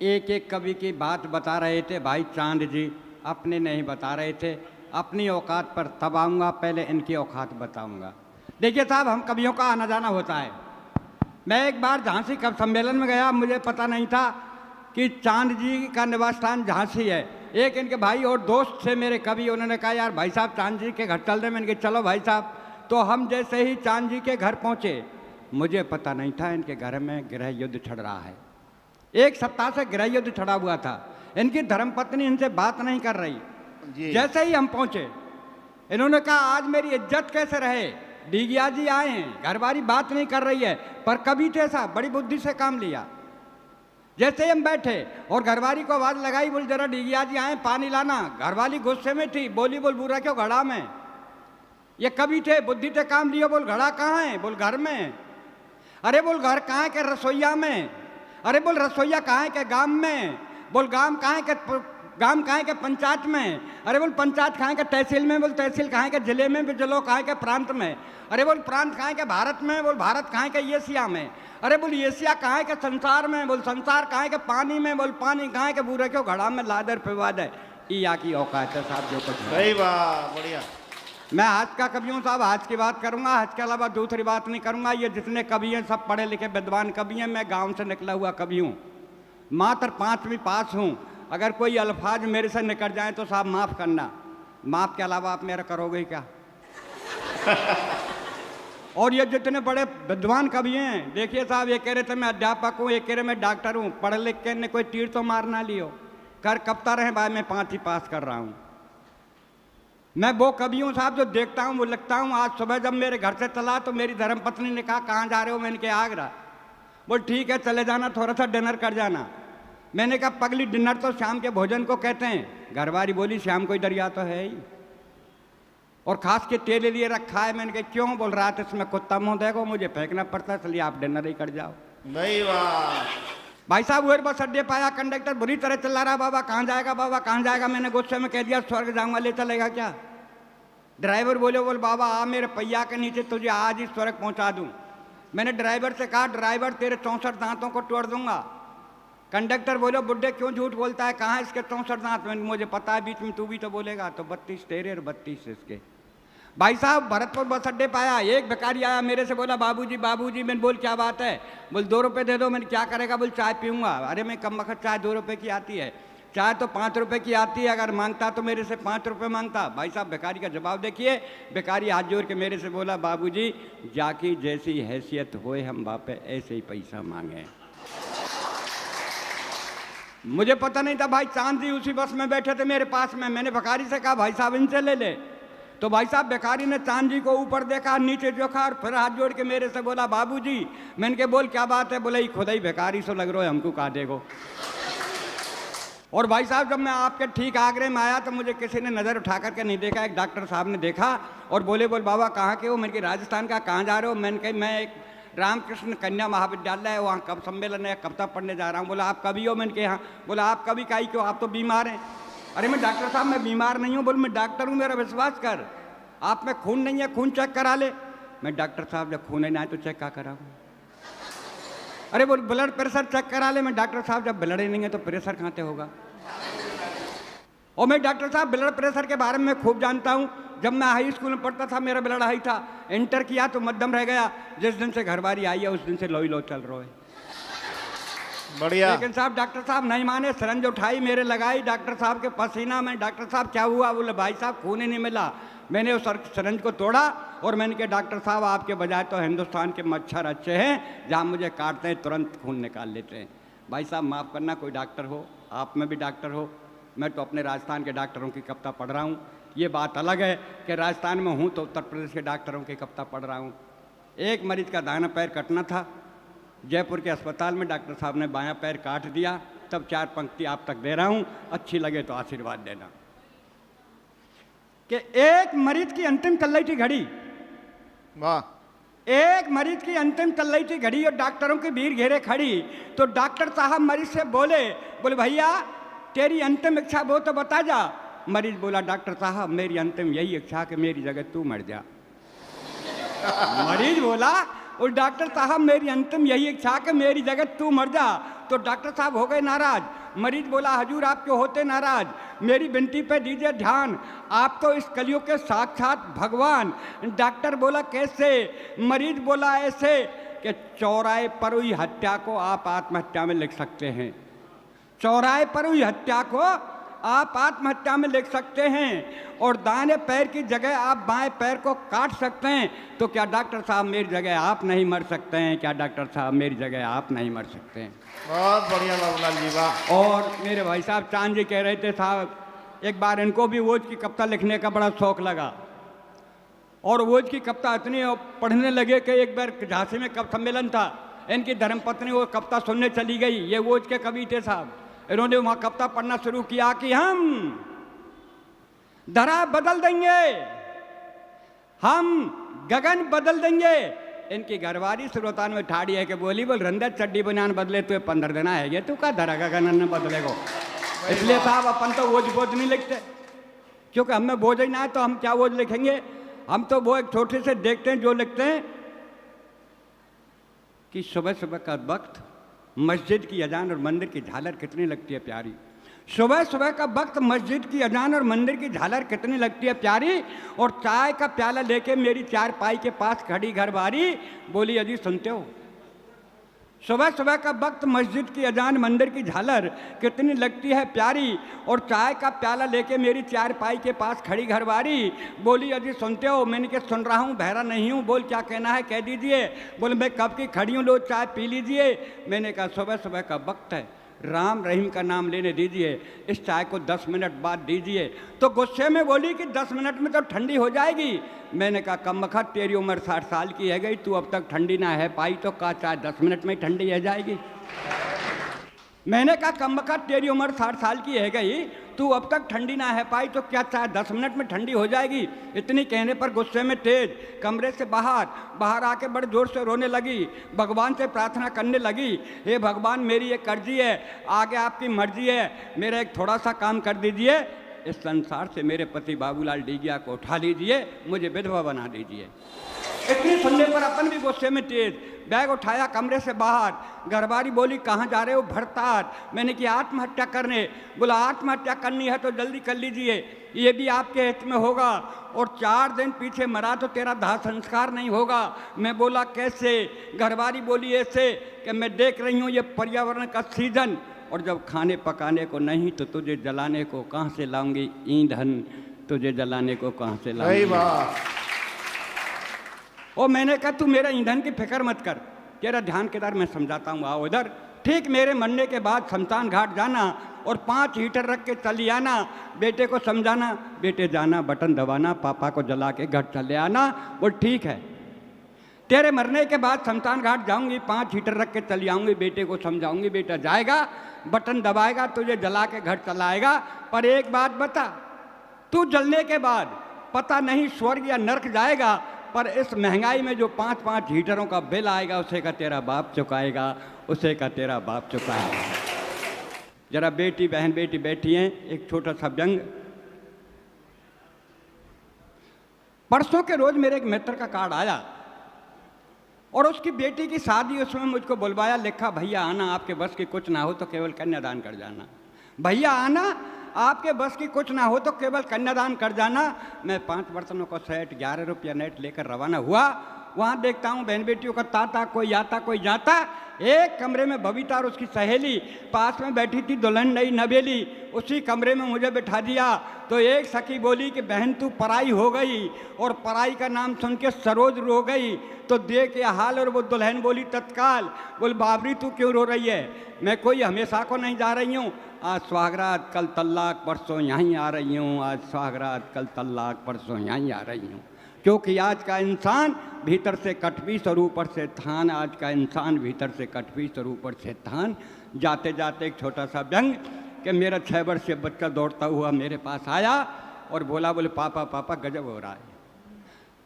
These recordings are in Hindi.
एक एक कवि की बात बता रहे थे भाई चांद जी, अपने नहीं बता रहे थे। अपनी औकात पर तब आऊँगा, पहले इनकी औकात बताऊँगा। देखिए साहब, हम कवियों का आना जाना होता है। मैं एक बार झांसी कवि सम्मेलन में गया, मुझे पता नहीं था कि चांद जी का निवास स्थान झांसी है। एक इनके भाई और दोस्त थे मेरे कवि, उन्होंने कहा यार भाई साहब चांद जी के घर चल रहे। मैंने कहा चलो भाई साहब। तो हम जैसे ही चांद जी के घर पहुँचे, मुझे पता नहीं था इनके घर में गृह युद्ध छिड़ रहा है। एक सप्ताह से गृह युद्ध छिड़ा हुआ था। इनकी धर्मपत्नी इनसे बात नहीं कर रही। जैसे ही हम पहुंचे, इन्होंने कहा आज मेरी इज्जत कैसे रहे, डीगिया जी आए हैं, घरवाली बात नहीं कर रही है। पर कभी थे साहब, बड़ी बुद्धि से काम लिया। जैसे ही हम बैठे और घरवाली को आवाज लगाई, बोल जरा डीगिया जी आए, पानी लाना। घरवाली गुस्से में थी, बोली बोल बुरा क्यों घड़ा में। ये कभी थे, बुद्धि से काम लिया। बोल घड़ा कहाँ है, बोल घर में। अरे बोल घर कहाँ है, के रसोईया में। अरे बोल रसोईया कहाँ है, के गांव में। बोल गांव कहाँ है, के गांव कहाँ है, के पंचायत में। अरे बोल पंचायत कहाँ है, के तहसील में। बोल तहसील कहाँ है, के जिले में। जिलो कहाँ है, के प्रांत में। अरे बोल प्रांत कहाँ है, के भारत में। बोल भारत कहाँ है, के एशिया में। अरे बोल एशिया कहाँ है, के संसार में। बोल संसार कहाँ है, के पानी में। बोल पानी कहाँ है, के बूढ़े क्यों घड़ा में लादर पिवाद है। या की औकात है साहब जो कुछ। सही बात, बढ़िया। मैं आज का कवि हूँ साहब, आज की बात करूंगा, आज के अलावा दूसरी बात नहीं करूंगा। ये जितने कवि हैं सब पढ़े लिखे विद्वान कवि हैं। मैं गांव से निकला हुआ कवि हूँ, मात्र 5वीं पास हूँ। अगर कोई अल्फाज मेरे से निकल जाए तो साहब माफ़ करना। माफ़ के अलावा आप मेरा करोगे क्या? और ये जितने बड़े विद्वान कवि हैं, देखिए साहब, ये कह रहे थे मैं अध्यापक हूँ, ये कह रहे मैं डॉक्टर हूँ। पढ़ लिख के ने कोई तीर तो मार ना लियो, कर कबता रहे भाई मैं 5वीं पास कर रहा हूँ। मैं वो कवि हूँ साहब जो देखता हूँ वो लिखता हूँ। आज सुबह जब मेरे घर से चला तो मेरी धर्मपत्नी ने कहा कहाँ जा रहे हो। मैंने कहा आगरा। बोल ठीक है चले जाना, थोड़ा सा डिनर कर जाना। मैंने कहा पगली डिनर तो शाम के भोजन को कहते हैं। घरवाली बोली शाम कोई दरिया तो है ही, और खास के तेरे लिए रखा है। मैंने कहा क्यों? बोल रहा था इसमें कुत्ता मुँह देखो, मुझे फेंकना पड़ता है, इसलिए आप डिनर ही कर जाओ। भाई साहब वो बस अड्डे पाया, कंडक्टर बुरी तरह चिल्ला रहा, बाबा कहाँ जाएगा, बाबा कहाँ जाएगा। मैंने गुस्से में कह दिया स्वर्ग जाऊंगा, ले चलेगा क्या? ड्राइवर बोले बोल बाबा आ मेरे पहिया के नीचे, तुझे आज ही स्वर्ग पहुंचा दूं। मैंने ड्राइवर से कहा ड्राइवर तेरे 64 दांतों को तोड़ दूंगा। कंडक्टर बोले बुड्ढे क्यों झूठ बोलता है, कहाँ इसके 64 दांत? मुझे पता है बीच में तू भी तो बोलेगा। तो 32 तेरे और 32 इसके। भाई साहब भरतपुर बस अड्डे पाया, एक भिखारी आया मेरे से बोला बाबूजी बाबूजी। मैंने बोल क्या बात है? बोल 2 रुपये दे दो। मैंने क्या करेगा? बोल चाय पीऊँगा। अरे मैं कम वक्त चाय 2 रुपये की आती है, चाय तो 5 रुपये की आती है। अगर मांगता तो मेरे से 5 रुपये मांगता। भाई साहब भिखारी का जवाब देखिए। भिखारी हाथ जोड़ के मेरे से बोला बाबूजी जाकी जैसी हैसियत होए हम बापे ऐसे ही पैसा मांगे। मुझे पता नहीं था भाई चांद जी उसी बस में बैठे थे मेरे पास में। मैंने भिखारी से कहा भाई साहब इनसे ले ले। तो भाई साहब भिखारी ने चांद जी को ऊपर देखा, नीचे देखा और फिर हाथ जोड़ के मेरे से बोला बाबूजी। मैंने के बोल क्या बात है? बोला खुदा ही भिखारी सो लग रहा है, हमको कहा देगो। और भाई साहब जब मैं आपके ठीक आगरे में आया तो मुझे किसी ने नज़र उठा करके नहीं देखा। एक डॉक्टर साहब ने देखा और बोले बोल बाबा कहाँ के हो? मैंने कहा राजस्थान का। कहाँ जा रहे हो? मैंने कहा मैं एक रामकृष्ण कन्या महाविद्यालय है वहाँ कब सम्मेलन है, कविता पढ़ने जा रहा हूँ। बोला आप कवि हो? मैंने कहा हाँ। बोला आप कवि काई क्यों, आप तो बीमार हैं। अरे मैं डॉक्टर साहब मैं बीमार नहीं हूँ। बोल मैं डॉक्टर हूँ, मेरा विश्वास कर। आप में खून नहीं है, खून चेक करा ले। मैं डॉक्टर साहब जब खून नहीं आए तो चेक क्या कराऊँ? अरे बोल ब्लड प्रेशर चेक करा ले। मैं डॉक्टर साहब जब ब्लड ही नहीं है तो प्रेशर कहाँ से होगा? और मैं डॉक्टर साहब ब्लड प्रेशर के बारे में खूब जानता हूँ। जब मैं हाई स्कूल में पढ़ता था मेरा ब्लड हाई था, इंटर किया तो मध्यम रह गया। जिस दिन से घरवाली आई है उस दिन से लो चल रहा है। बढ़िया। लेकिन साहब डॉक्टर साहब नहीं माने, सिरंज उठाई मेरे लगाई डॉक्टर साहब के पसीना में। डॉक्टर साहब क्या हुआ? बोले भाई साहब खून ही नहीं मिला। मैंने उस सिरंज को तोड़ा और मैंने कहा डॉक्टर साहब आपके बजाय तो हिंदुस्तान के मच्छर अच्छे हैं, जहाँ मुझे काटते हैं तुरंत खून निकाल लेते हैं। भाई साहब माफ़ करना, कोई डॉक्टर हो, आप में भी डॉक्टर हो, मैं तो अपने राजस्थान के डॉक्टरों की कविता पढ़ रहा हूँ। ये बात अलग है कि राजस्थान में हूँ तो उत्तर प्रदेश के डॉक्टरों की कविता पढ़ रहा हूँ। एक मरीज का दाहिना पैर कटना था, जयपुर के अस्पताल में डॉक्टर साहब ने बायां पैर काट दिया। तब 4 पंक्ति आप तक दे रहा हूँ, अच्छी लगे तो आशीर्वाद देना। कि एक मरीज की अंतिम चल रही थी घड़ी, वाह, एक मरीज की अंतिम चल रही थी घड़ी और डॉक्टरों की भीड़ घेरे खड़ी। तो डॉक्टर साहब मरीज से बोले भैया तेरी अंतिम इच्छा वो तो बता जा। मरीज बोला डॉक्टर साहब मेरी अंतिम यही इच्छा कि मेरी जगह तू मर जा। मरीज बोला और डॉक्टर साहब मेरी अंतिम यही इच्छा कि मेरी जगह तू मर जा। तो डॉक्टर साहब हो गए नाराज। मरीज बोला हजूर आप क्यों होते नाराज, मेरी विनती पे दीजिए ध्यान, आप तो इस कलयुग के साक्षात भगवान। डॉक्टर बोला कैसे, मरीज बोला ऐसे कि चौराहे पर हुई हत्या को आप आत्महत्या में लिख सकते हैं, चौराहे पर हुई हत्या को आप आत्महत्या में लिख सकते हैं, और दाहिने पैर की जगह आप बाएं पैर को काट सकते हैं। तो क्या डॉक्टर साहब मेरी जगह आप नहीं मर सकते हैं, क्या डॉक्टर साहब मेरी जगह आप नहीं मर सकते हैं। बहुत बढ़िया बाबूलाल जी, वाह। और मेरे भाई साहब चांद जी कह रहे थे साहब, एक बार इनको भी वोज की कविता लिखने का बड़ा शौक लगा, और वोज की कविता इतनी पढ़ने लगे कि एक बार झांसी में कवि सम्मेलन था, इनकी धर्मपत्नी वो कविता सुनने चली गई। ये वोज के कवि थे साहब, इन्होंने वहां कविता पढ़ना शुरू किया कि हम धरा बदल देंगे, हम गगन बदल देंगे। इनकी घरवाली श्रोतान में ठाड़ी है कि बोली बोल रंदे चड्डी बनियान बदले तो 15 दिन है, तू का धरा गगन न बदले को। इसलिए साहब अपन तो वोज बोझ नहीं लिखते, क्योंकि हमें बोझ ही ना है तो हम क्या वोज लिखेंगे। हम तो वो एक छोटे से देखते हैं जो लिखते हैं कि सुबह सुबह का वक्त मस्जिद की अजान और मंदिर की झालर कितनी लगती है प्यारी, सुबह सुबह का वक्त मस्जिद की अजान और मंदिर की झालर कितनी लगती है प्यारी, और चाय का प्याला लेके मेरी चारपाई के पास खड़ी घरवारी बोली अजी सुनते हो। सुबह सुबह का वक्त मस्जिद की अजान मंदिर की झालर कितनी लगती है प्यारी, और चाय का प्याला लेके मेरी चारपाई के पास खड़ी घरवारी बोली अजी सुनते हो। मैंने क्या सुन रहा हूँ, बहरा नहीं हूँ, बोल क्या कहना है कह दीजिए। बोले मैं कब की खड़ी हूँ, लो चाय पी लीजिए। मैंने कहा सुबह सुबह का वक्त है, राम रहीम का नाम लेने दीजिए, इस चाय को 10 मिनट बाद दीजिए। तो गुस्से में बोली कि 10 मिनट में तो ठंडी हो जाएगी। मैंने कहा कमबख्त तेरी उम्र 60 साल की है गई, तू अब तक ठंडी ना है पाई तो का चाय 10 मिनट में ठंडी हो जाएगी। मैंने कहा कमबख्त तेरी उम्र 60 साल की है गई, तू अब तक ठंडी ना है पाई तो क्या चाय 10 मिनट में ठंडी हो जाएगी। इतनी कहने पर गुस्से में तेज कमरे से बाहर आके बड़े जोर से रोने लगी, भगवान से प्रार्थना करने लगी, हे भगवान मेरी एक अर्जी है, आगे आपकी मर्जी है, मेरा एक थोड़ा सा काम कर दीजिए, इस संसार से मेरे पति बाबूलाल डीगिया को उठा लीजिए, मुझे विधवा बना दीजिए। इतनी सुनने पर अपन भी गुस्से में तेज बैग उठाया कमरे से बाहर। घरवारी बोली कहाँ जा रहे हो, भरतार। मैंने कि आत्महत्या करने। बोला आत्महत्या करनी है तो जल्दी कर लीजिए, ये भी आपके हित में होगा, और 4 दिन पीछे मरा तो तेरा दाह संस्कार नहीं होगा। मैं बोला कैसे। घरवारी बोली ऐसे कि मैं देख रही हूँ ये पर्यावरण का सीजन, और जब खाने पकाने को नहीं तो तुझे जलाने को कहाँ से लाऊंगी ईंधन, तुझे जलाने को कहाँ से लाऊंगी। और मैंने कहा तू मेरा ईंधन की फिक्र मत कर, तेरा ध्यान किधर मैं समझाता हूँ, आओ इधर। ठीक मेरे मरने के बाद शमशान घाट जाना और 5 हीटर रख के चली आना, बेटे को समझाना, बेटे जाना बटन दबाना, पापा को जला के घर चले आना। वो ठीक है, तेरे मरने के बाद शमशान घाट जाऊंगी, 5 हीटर रख के चली आऊंगी, बेटे को समझाऊंगी, बेटा जाएगा बटन दबाएगा, तुझे जला के घर चलाएगा। पर एक बात बता, तू जलने के बाद पता नहीं स्वर्ग या नरक जाएगा, पर इस महंगाई में जो 5-5 हीटरों का बिल आएगा उसे का तेरा बाप चुकाएगा, उसे का तेरा बाप चुकाएगा। जरा बेटी बहन बेटी बैठी हैं, एक छोटा सा व्यंग। परसों के रोज मेरे एक मित्र का कार्ड आया और उसकी बेटी की शादी, उसमें मुझको बुलवाया, लिखा भैया आना, आपके बस की कुछ ना हो तो केवल कन्यादान कर जाना। भैया आना, आपके बस की कुछ ना हो तो केवल कन्यादान कर जाना। मैं 5 बर्तनों का सेट 11 रुपया नेट लेकर रवाना हुआ। वहाँ देखता हूँ बहन बेटियों का ताता, कोई आता कोई जाता। एक कमरे में बबीता और उसकी सहेली, पास में बैठी थी दुल्हन नई नवेली, उसी कमरे में मुझे बिठा दिया। तो एक सखी बोली कि बहन तू पराई हो गई, और पराई का नाम सुन के सरोज रो गई। तो देख ये हाल, और वो दुल्हन बोली तत्काल, बोल बाबरी तू क्यों रो रही है, मैं कोई हमेशा को नहीं जा रही हूँ, आज सुहागरात कल तल्लाक परसों यहीं आ रही हूँ, आज सुहागरात कल तल्लाक परसों यहीं आ रही हूँ। क्योंकि आज का इंसान भीतर से कटवीस और ऊपर से थान, आज का इंसान भीतर से कटवीस और ऊपर से थान। जाते जाते एक छोटा सा व्यंग कि मेरा 6 वर्षीय बच्चा दौड़ता हुआ मेरे पास आया और बोला, बोले पापा पापा गजब हो रहा है,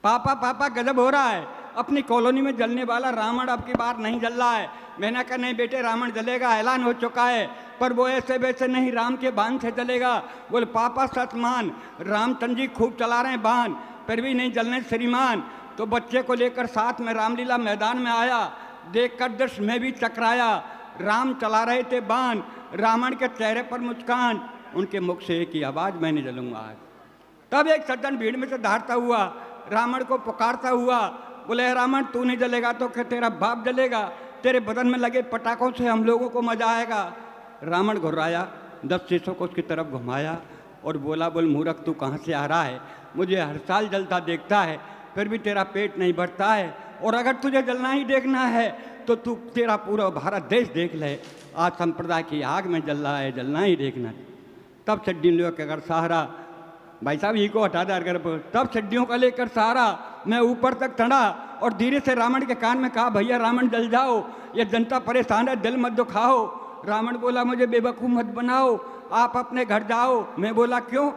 पापा पापा गजब हो रहा है, अपनी कॉलोनी में जलने वाला रावण अब की बार नहीं जल रहा है। मैंने कहा नहीं बेटे, रावण जलेगा, ऐलान हो चुका है, पर वो ऐसे वैसे नहीं, राम के बाण से जलेगा। बोले पापा सच मान, रामचंद्र जी खूब चला रहे हैं बाण, फिर भी नहीं जलने श्रीमान। तो बच्चे को लेकर साथ में रामलीला मैदान में आया, देखकर दृश्य में भी चकराया। राम चला रहे थे बाण, रावण के चेहरे पर मुस्कान, उनके मुख से एक ही आवाज़, मैं नहीं जलूंगा आज। तब एक सज्जन भीड़ में से धारता हुआ रावण को पुकारता हुआ बोले, रावण तू नहीं जलेगा तो क्या तेरा बाप जलेगा, तेरे बदन में लगे पटाखों से हम लोगों को मजा आएगा। रावण घुर्राया, 10 शीशों को उसकी तरफ घुमाया और बोला, बोल मूर्ख तू कहाँ से आ रहा है, मुझे हर साल जलता देखता है फिर भी तेरा पेट नहीं भरता है, और अगर तुझे जलना ही देखना है तो तू तेरा पूरा भारत देश देख ले, आज संप्रदाय की आग में जल रहा है, जलना ही देखना है। तब चड्डी लेकर अगर सहारा, भाई साहब ही को हटा दे अगर, तब चड्डियों का लेकर सहारा मैं ऊपर तक चढ़ा और धीरे से रावण के कान में कहा, भैया रावण जल जाओ, ये जनता परेशान है, दिल मत दुखाओ। रावण बोला, मुझे बेवकूफ़ मत बनाओ, आप अपने घर जाओ। मैं बोला क्यों?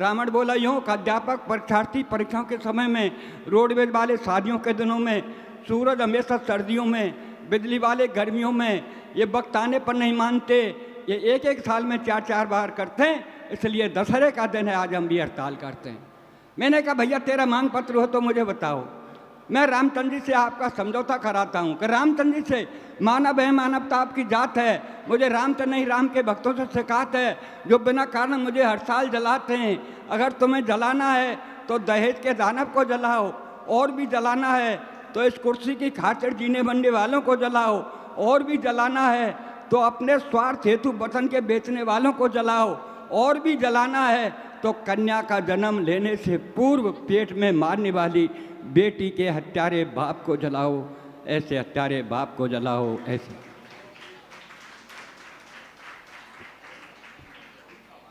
रावण बोला यूँ, अध्यापक परीक्षार्थी परीक्षाओं के समय में, रोडवेज वाले शादियों के दिनों में, सूरज हमेशा सर्दियों में, बिजली वाले गर्मियों में, ये वक्त आने पर नहीं मानते, ये एक एक साल में 4-4 बार करते हैं, इसलिए दशहरे का दिन है आज हम भी हड़ताल करते हैं। मैंने कहा भैया तेरा मांग पत्र हो तो मुझे बताओ, मैं रामचंद्र जी से आपका समझौता कराता हूँ कि रामचंद्र जी से, मानव है, मानवता आपकी जात है, मुझे रामचंद्र नहीं राम के भक्तों से शिकायत है जो बिना कारण मुझे हर साल जलाते हैं। अगर तुम्हें जलाना है तो दहेज के दानव को जलाओ, और भी जलाना है तो इस कुर्सी की खातिर जीने बनने वालों को जलाओ, और भी जलाना है तो अपने स्वार्थ हेतु वतन के बेचने वालों को जलाओ, और भी जलाना है तो कन्या का जन्म लेने से पूर्व पेट में मारने वाली बेटी के हत्यारे बाप को जलाओ, ऐसे हत्यारे बाप को जलाओ, ऐसे।